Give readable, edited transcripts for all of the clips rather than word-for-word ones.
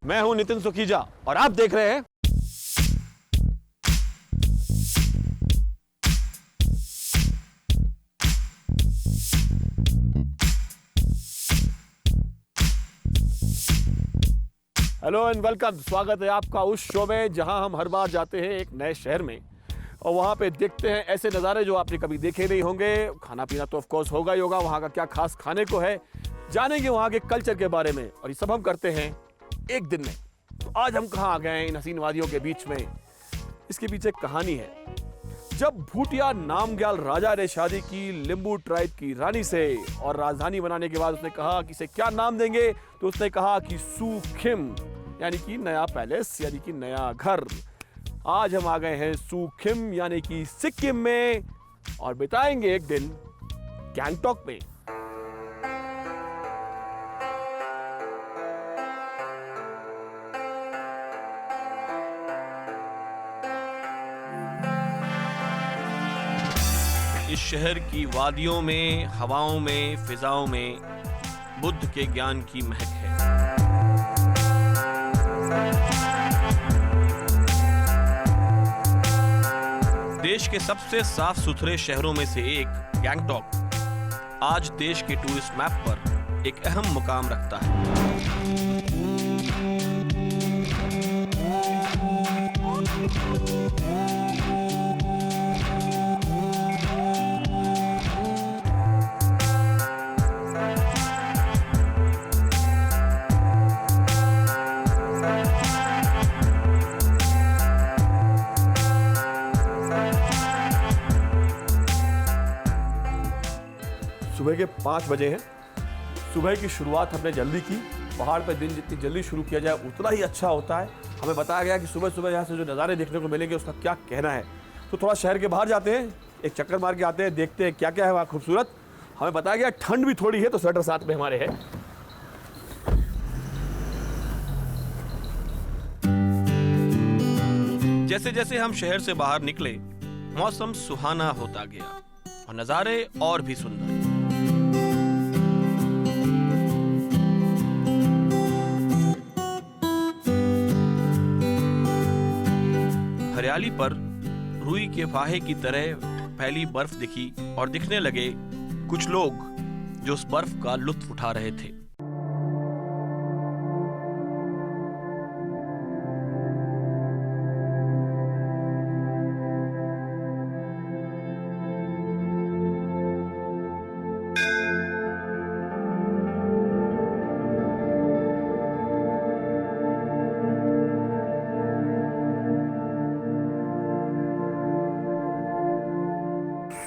मैं हूं नितिन सुखीजा और आप देख रहे हैं हेलो एंड वेलकम। स्वागत है आपका उस शो में जहां हम हर बार जाते हैं एक नए शहर में और वहां पे देखते हैं ऐसे नज़ारे जो आपने कभी देखे नहीं होंगे। खाना पीना तो ऑफ कोर्स होगा ही होगा, वहां का क्या खास खाने को है, जानेंगे वहां के कल्चर के बारे में, और ये सब हम करते हैं एक दिन में। तो आज हम कहाँ आ गए हैं इन हसीन वादियों के बीच में। इसके पीछे एक कहानी है। जब भूटिया नामग्याल राजा ने शादी की लिंबू ट्राइब की रानी से और राजधानी बनाने के बाद उसने कहा कि इसे क्या नाम देंगे, तो उसने कहा कि सूखिम, यानी कि नया पैलेस, यानी कि नया घर। आज हम आ गए हैं सूखिम यानी कि सिक्किम में और बिताएंगे एक दिन गैंगटॉक में। इस शहर की वादियों में, हवाओं में, फिजाओं में बुद्ध के ज्ञान की महक है। देश के सबसे साफ सुथरे शहरों में से एक गैंगटॉक आज देश के टूरिस्ट मैप पर एक अहम मुकाम रखता है। सुबह के 5 बजे हैं। सुबह की शुरुआत हमने जल्दी की। पहाड़ पर दिन जितनी जल्दी शुरू किया जाए उतना ही अच्छा होता है। हमें बताया गया कि सुबह सुबह यहाँ से जो नज़ारे देखने को मिलेंगे उसका क्या कहना है। तो थोड़ा शहर के बाहर जाते हैं, एक चक्कर मार के आते हैं, देखते हैं क्या क्या है वहाँ खूबसूरत। हमें बताया गया ठंड भी थोड़ी है, तो स्वेटर साथ में हमारे है। जैसे जैसे हम शहर से बाहर निकले, मौसम सुहाना होता गया और नज़ारे और भी सुंदर। हरियाली पर रुई के फाहे की तरह फैली बर्फ दिखी और दिखने लगे कुछ लोग जो उस बर्फ का लुत्फ उठा रहे थे।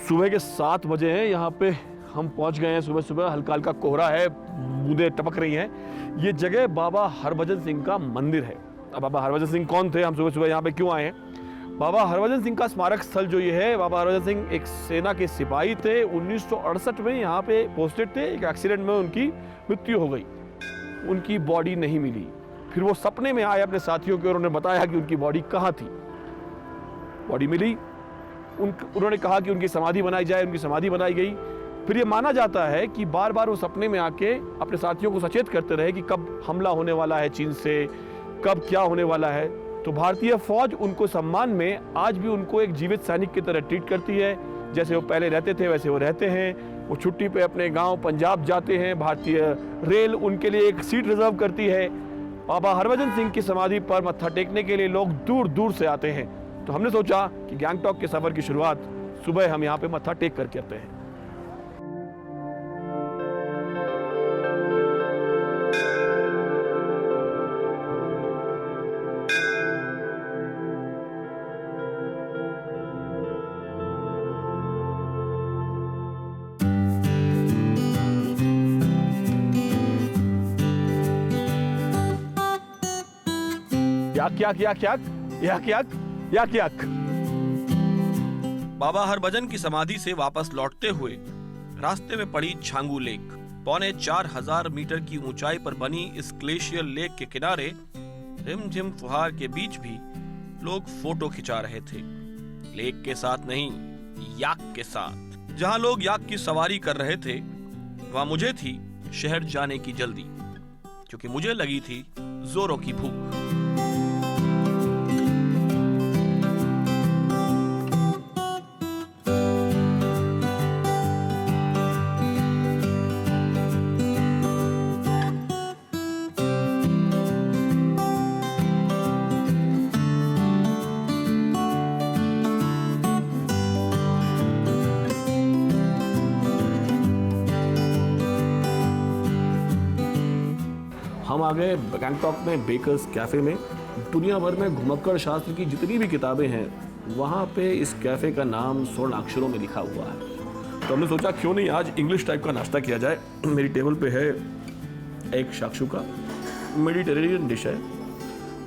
सुबह के 7 बजे हैं, यहाँ पे हम पहुँच गए हैं। सुबह सुबह हल्का हल्का कोहरा है, बूंदें टपक रही हैं। ये जगह बाबा हरभजन सिंह का मंदिर है। अब बाबा हरभजन सिंह कौन थे, हम सुबह सुबह यहाँ पे क्यों आए हैं? बाबा हरभजन सिंह का स्मारक स्थल जो ये है, बाबा हरभजन सिंह एक सेना के सिपाही थे। 1968 में यहाँ पे पोस्टेड थे। एक एक्सीडेंट में उनकी मृत्यु हो गई, उनकी बॉडी नहीं मिली। फिर वो सपने में आए अपने साथियों के और उन्होंने बताया कि उनकी बॉडी कहाँ थी। बॉडी मिली, उन्होंने कहा कि उनकी समाधि बनाई जाए। उनकी समाधि बनाई गई। फिर ये माना जाता है कि बार बार वो सपने में आके अपने साथियों को सचेत करते रहे कि कब हमला होने वाला है चीन से, कब क्या होने वाला है। तो भारतीय फौज उनको सम्मान में आज भी उनको एक जीवित सैनिक की तरह ट्रीट करती है। जैसे वो पहले रहते थे वैसे वो रहते हैं। वो छुट्टी पे अपने गाँव पंजाब जाते हैं। भारतीय रेल उनके लिए एक सीट रिजर्व करती है। बाबा हरभजन सिंह की समाधि पर मत्था टेकने के लिए लोग दूर दूर से आते हैं। तो हमने सोचा कि गैंगटॉक के सफर की शुरुआत सुबह हम यहाँ पे मत्था टेक कर करते हैं। याक। बाबा हरभजन की समाधि से वापस लौटते हुए रास्ते में पड़ी छांगू लेक। 4,500 मीटर की ऊंचाई पर बनी इस ग्लेशियर लेक के किनारे रिमझिम फुहार के बीच भी लोग फोटो खिंचा रहे थे। लेक के साथ नहीं, याक के साथ। जहां लोग याक की सवारी कर रहे थे, वहां मुझे थी शहर जाने की जल्दी, क्योंकि मुझे लगी थी जोरों की भूख। हम आ गए गैंगटॉक में बेकर्स कैफ़े में। दुनिया भर में घुमक्कड़ शास्त्र की जितनी भी किताबें हैं वहाँ पे इस कैफ़े का नाम स्वर्ण अक्षरों में लिखा हुआ है। तो हमने सोचा क्यों नहीं आज इंग्लिश टाइप का नाश्ता किया जाए। मेरी टेबल पे है एक शाक्षुका, मेडिटेरेनियन डिश है,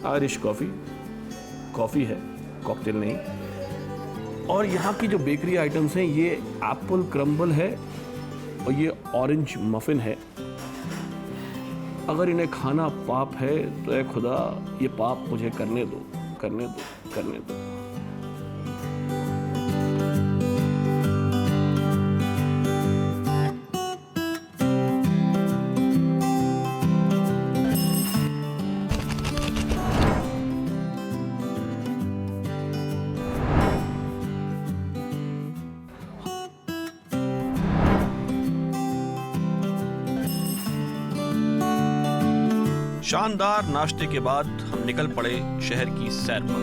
आयरिश कॉफ़ी है, कॉकटेल नहीं। और यहाँ की जो बेकरी आइटम्स हैं ये एप्पल क्रम्बल है और ये ऑरेंज मफिन है। अगर इन्हें खाना पाप है तो ऐ खुदा ये पाप मुझे करने दो। शानदार नाश्ते के बाद हम निकल पड़े शहर की सैर पर।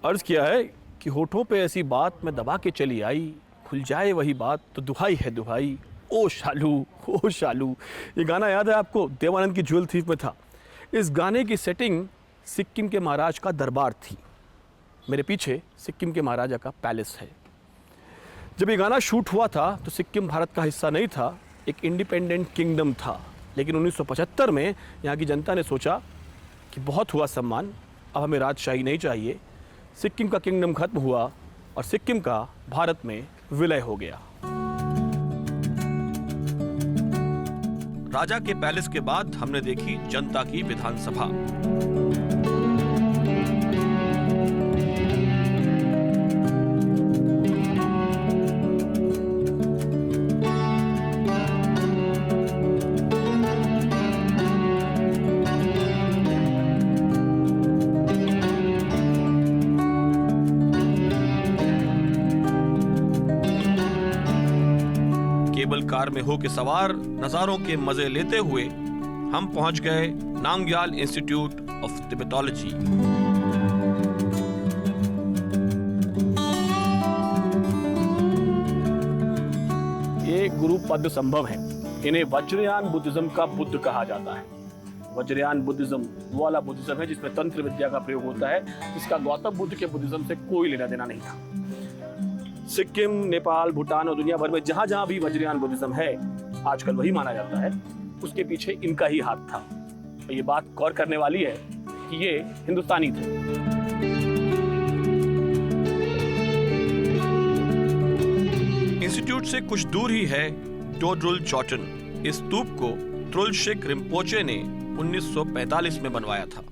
अर्ज किया है कि होठों पे ऐसी बात मैं दबा के चली आई, खुल जाए वही बात तो दुहाई है दुहाई, ओ शालू। ये गाना याद है आपको? देवानंद की ज्वेल थीफ में था। इस गाने की सेटिंग सिक्किम के महाराज का दरबार थी। मेरे पीछे सिक्किम के महाराजा का पैलेस है। जब ये गाना शूट हुआ था तो सिक्किम भारत का हिस्सा नहीं था, एक इंडिपेंडेंट किंगडम था। लेकिन 1975 में यहाँ की जनता ने सोचा कि बहुत हुआ सम्मान, अब हमें राजशाही नहीं चाहिए। सिक्किम का किंगडम खत्म हुआ और सिक्किम का भारत में विलय हो गया। राजा के पैलेस के बाद हमने देखी जनता की विधानसभा। केबल कार में होके सवार नजारों के मजे लेते हुए हम पहुंच गए नामग्याल इंस्टीट्यूट ऑफ तिब्बतोलॉजी। ये गुरु पद्म संभव है। इन्हें वज्रयान बुद्धिज्म का बुद्ध कहा जाता है। वज्रयान बुद्धिज्म वो वाला बुद्धिज्म है जिसमें तंत्र विद्या का प्रयोग होता है, जिसका गौतम बुद्ध के बुद्धिज्म से कोई लेना देना नहीं था। सिक्किम, नेपाल, भूटान और दुनिया भर में जहां जहां भी वज्रयान बुद्धिज्म है, आजकल वही माना जाता है, उसके पीछे इनका ही हाथ था। और ये बात गौर करने वाली है कि ये हिंदुस्तानी थे। इंस्टीट्यूट से कुछ दूर ही है डोड्रुल चौटन। इस स्तूप को त्रुलशिक रिम्पोचे ने 1945 में बनवाया था।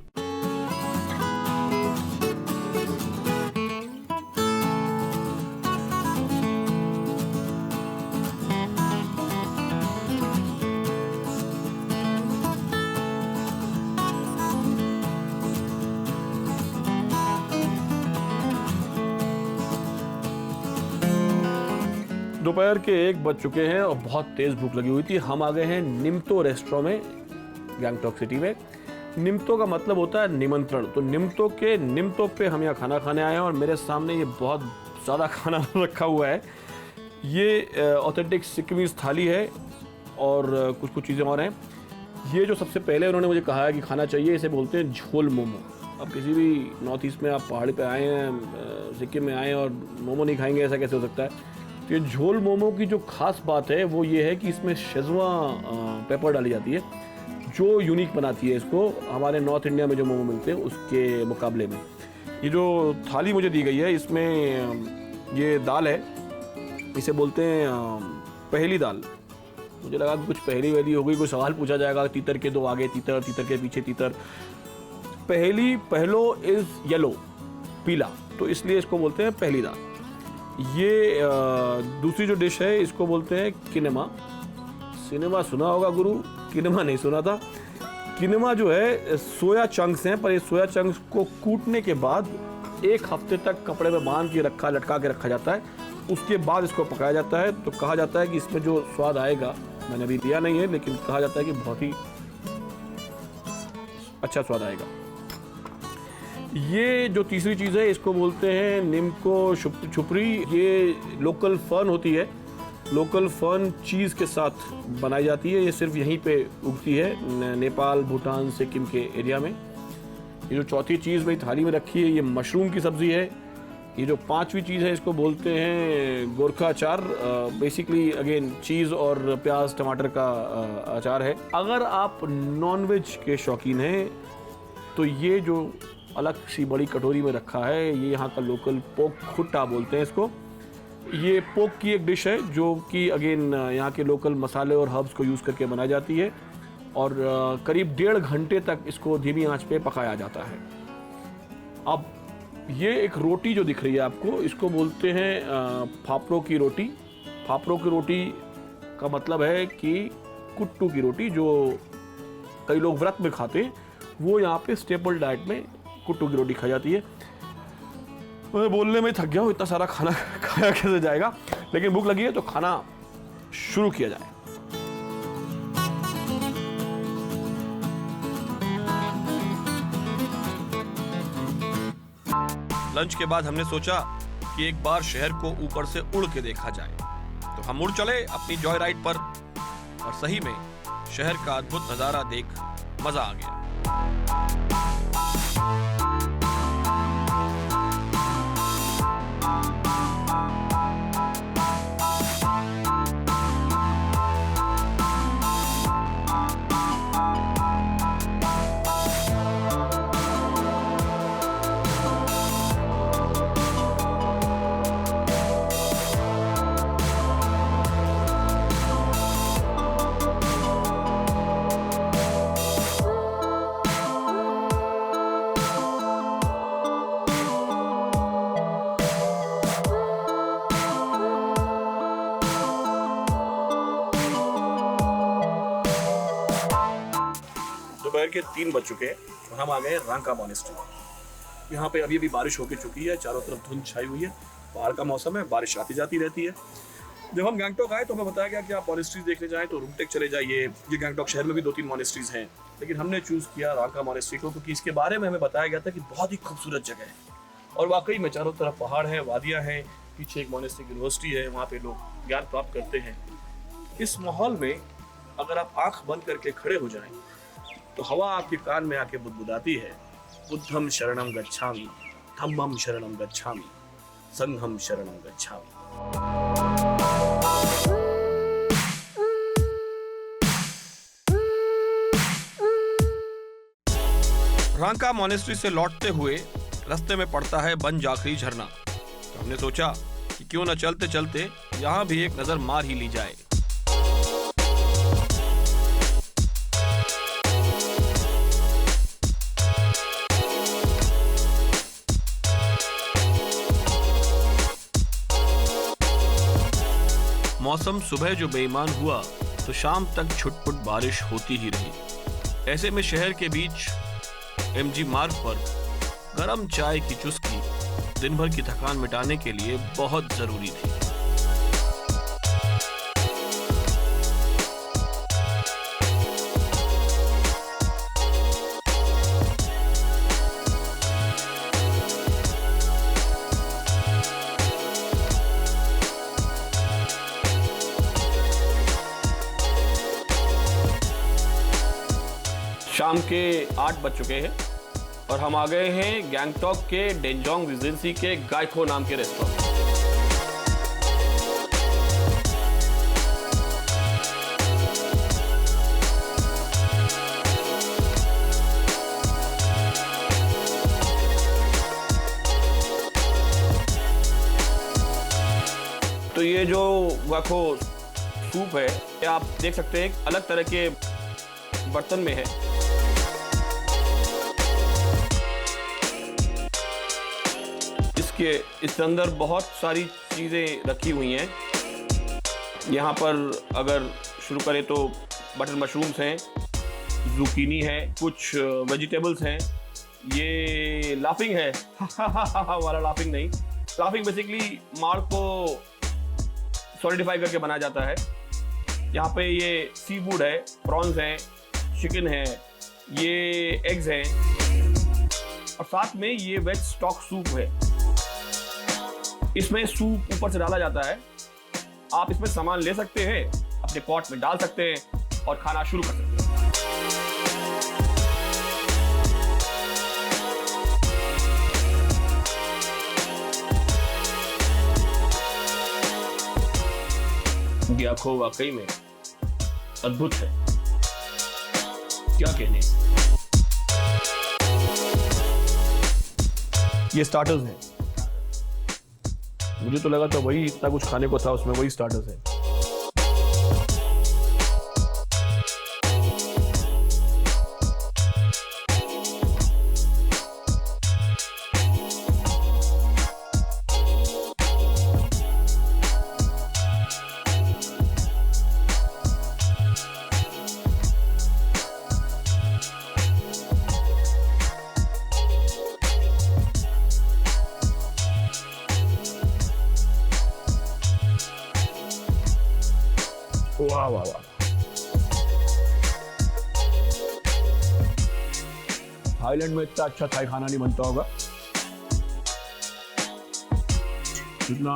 दोपहर के 1 बज चुके हैं और बहुत तेज भूख लगी हुई थी। हम आ गए हैं निम्तो रेस्टोरेंट में, गैंगटॉक सिटी में। निम्तो का मतलब होता है निमंत्रण। तो निम्तो पे हम यहाँ खाना खाने आए हैं और मेरे सामने ये बहुत ज़्यादा खाना रखा हुआ है। ये ऑथेंटिक सिक्किमीज थाली है और कुछ चीज़ें और हैं। ये जो सबसे पहले उन्होंने मुझे कहा है कि खाना चाहिए, इसे बोलते हैं झोल मोमो। अब किसी भी नॉर्थ ईस्ट में आप पहाड़ी पे आए हैं, सिक्किम में आए हैं और मोमो नहीं खाएंगे, ऐसा कैसे हो सकता है? तो ये झोल मोमो की जो खास बात है वो ये है कि इसमें शेजवान पेपर डाली जाती है, जो यूनिक बनाती है इसको हमारे नॉर्थ इंडिया में जो मोमो मिलते हैं उसके मुकाबले में। ये जो थाली मुझे दी गई है, इसमें ये दाल है, इसे बोलते हैं पहली दाल। मुझे लगा कि कुछ पहली वहली हो गई, कोई सवाल पूछा जाएगा, तीतर के 2 आगे तीतर, तीतर के पीछे तीतर। पहलो इज़ येलो, पीला, तो इसलिए इसको बोलते हैं पहली दाल। ये दूसरी जो डिश है इसको बोलते हैं किनेमा, सिनेमा सुना होगा गुरु, किनेमा नहीं सुना था। किनेमा जो है सोया चंक्स हैं, पर ये सोया चंक्स को कूटने के बाद 1 हफ्ते तक कपड़े में बांध के लटका के रखा जाता है। उसके बाद इसको पकाया जाता है। तो कहा जाता है कि इसमें जो स्वाद आएगा, मैंने अभी लिया नहीं है, लेकिन कहा जाता है कि बहुत ही अच्छा स्वाद आएगा। ये जो तीसरी चीज़ है इसको बोलते हैं निम्को छुपरी। ये लोकल फर्न होती है, लोकल फर्न चीज़ के साथ बनाई जाती है। ये सिर्फ यहीं पे उगती है, नेपाल, भूटान, सिक्किम के एरिया में। ये जो चौथी चीज़ मेरी थाली में रखी है ये मशरूम की सब्ज़ी है। ये जो 5वीं चीज़ है इसको बोलते हैं गोरखा अचार। बेसिकली अगेन चीज़ और प्याज टमाटर का अचार है। अगर आप नॉनवेज के शौकीन हैं तो ये जो अलग सी बड़ी कटोरी में रखा है ये यहाँ का लोकल पोक खुट्टा बोलते हैं इसको। ये पोक की एक डिश है जो कि अगेन यहाँ के लोकल मसाले और हर्ब्स को यूज़ करके बनाई जाती है और करीब 1.5 घंटे तक इसको धीमी आंच पे पकाया जाता है। अब ये एक रोटी जो दिख रही है आपको, इसको बोलते हैं फाफड़ों की रोटी। फाफड़ों की रोटी का मतलब है कि कुट्टू की रोटी, जो कई लोग व्रत में खाते हैं, वो यहाँ पे स्टेपल डाइट में कुट्टू की रोटी खाई जाती है। मैं बोलने में थक गया हूँ, इतना सारा खाना खाया कैसे जाएगा, लेकिन भूख लगी है तो खाना शुरू किया जाए। लंच के बाद हमने सोचा कि एक बार शहर को ऊपर से उड़ के देखा जाए, तो हम उड़ चले अपनी जॉय राइड पर और सही में शहर का अद्भुत नजारा देख मजा आ गया। दोपहर के 3 बज चुके हैं और हम आ गए रांका मॉनेस्ट्री। यहाँ पे अभी बारिश होके चुकी है, चारों तरफ धुंध छाई हुई है, बाहर का मौसम है, बारिश आती जाती रहती है। जब हम गैंगटॉक आए तो हमें बताया गया कि आप मॉनेस्ट्रीज देखने जाएं तो रुमटेक चले जाइए। ये गैंगटॉक शहर में भी 2-3 मॉनेस्ट्रीज हैं, लेकिन हमने चूज किया रांका मॉनेस्ट्री को क्योंकि इसके बारे में हमें बताया गया था कि बहुत ही खूबसूरत जगह है और वाकई में चारों तरफ पहाड़ है, वादियाँ हैं, पीछे एक मॉनेस्ट्री यूनिवर्सिटी है, वहाँ पे लोग ज्ञान प्राप्त करते हैं। इस माहौल में अगर आप आंख बंद करके खड़े हो जाएं तो हवा आपके कान में आके बुदबुदाती है, बुद्धम शरणम गच्छामि, धम्मम शरणम गच्छामि, संघम शरणम गच्छामि। रांका मॉनेस्ट्री से लौटते हुए रास्ते में पड़ता है बन जाखरी झरना, तो हमने सोचा कि क्यों न चलते चलते यहाँ भी एक नजर मार ही ली जाए। मौसम सुबह जो बेईमान हुआ तो शाम तक छुटपुट बारिश होती ही रही। ऐसे में शहर के बीच एमजी मार्ग पर गरम चाय की चुस्की दिन भर की थकान मिटाने के लिए बहुत जरूरी थी। शाम के 8 बज चुके हैं और हम आ गए हैं गैंगटॉक के डेंजोंग रिजेंसी के गाइको नाम के रेस्टोरेंट। तो ये जो गाइको सूप है ये आप देख सकते हैं अलग तरह के बर्तन में है। इसके अंदर बहुत सारी चीज़ें रखी हुई हैं। यहाँ पर अगर शुरू करें तो बटर मशरूम्स हैं, जुकीनी है, कुछ वेजिटेबल्स हैं, ये लाफिंग है वाला लाफिंग नहीं, लाफिंग बेसिकली मार्क को सॉलिडिफाई करके बनाया जाता है। यहाँ पे ये सी फूड है, प्रॉन्स हैं, चिकन है, ये एग्स हैं और साथ में ये वेज स्टॉक सूप है। इसमें सूप ऊपर से डाला जाता है। आप इसमें सामान ले सकते हैं, अपने पॉट में डाल सकते हैं और खाना शुरू कर सकते हैं। ये आंखों वाकई में अद्भुत है, क्या कहने। ये स्टार्टर्स हैं, मुझे तो लगा था वही इतना कुछ खाने को था उसमें, वही स्टार्टर्स है। वाह वाह वाह, थाईलैंड में इतना अच्छा थाई खाना नहीं बनता होगा जितना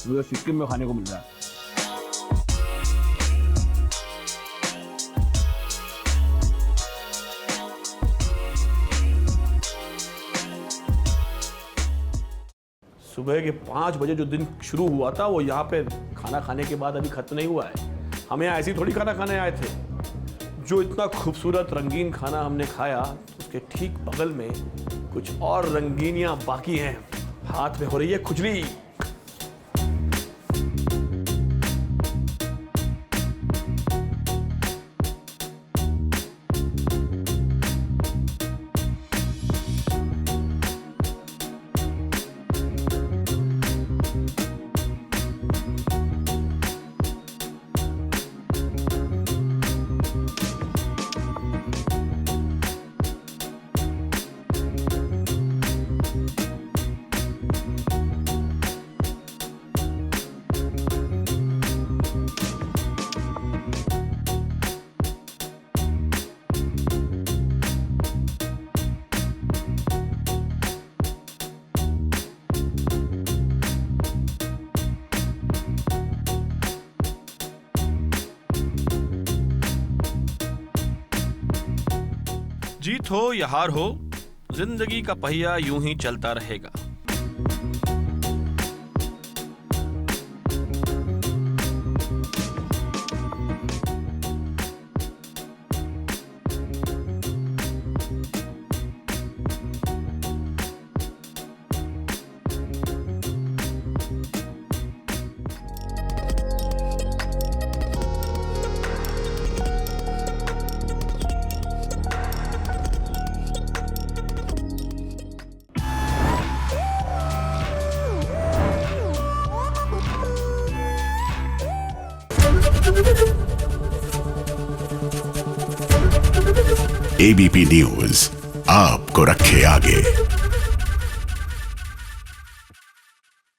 मुझे सिक्किम में खाने को मिल रहा है। सुबह के 5 बजे जो दिन शुरू हुआ था वो यहाँ पे खाना खाने के बाद अभी खत्म नहीं हुआ है। हम यहाँ ऐसे ही थोड़ी खाना खाने आए थे। जो इतना खूबसूरत रंगीन खाना हमने खाया उसके ठीक बगल में कुछ और रंगीनियाँ बाकी हैं। हाथ में हो रही है खुजली। जीत हो या हार हो, जिंदगी का पहिया यूं ही चलता रहेगा। एबीपी न्यूज आपको रखे आगे।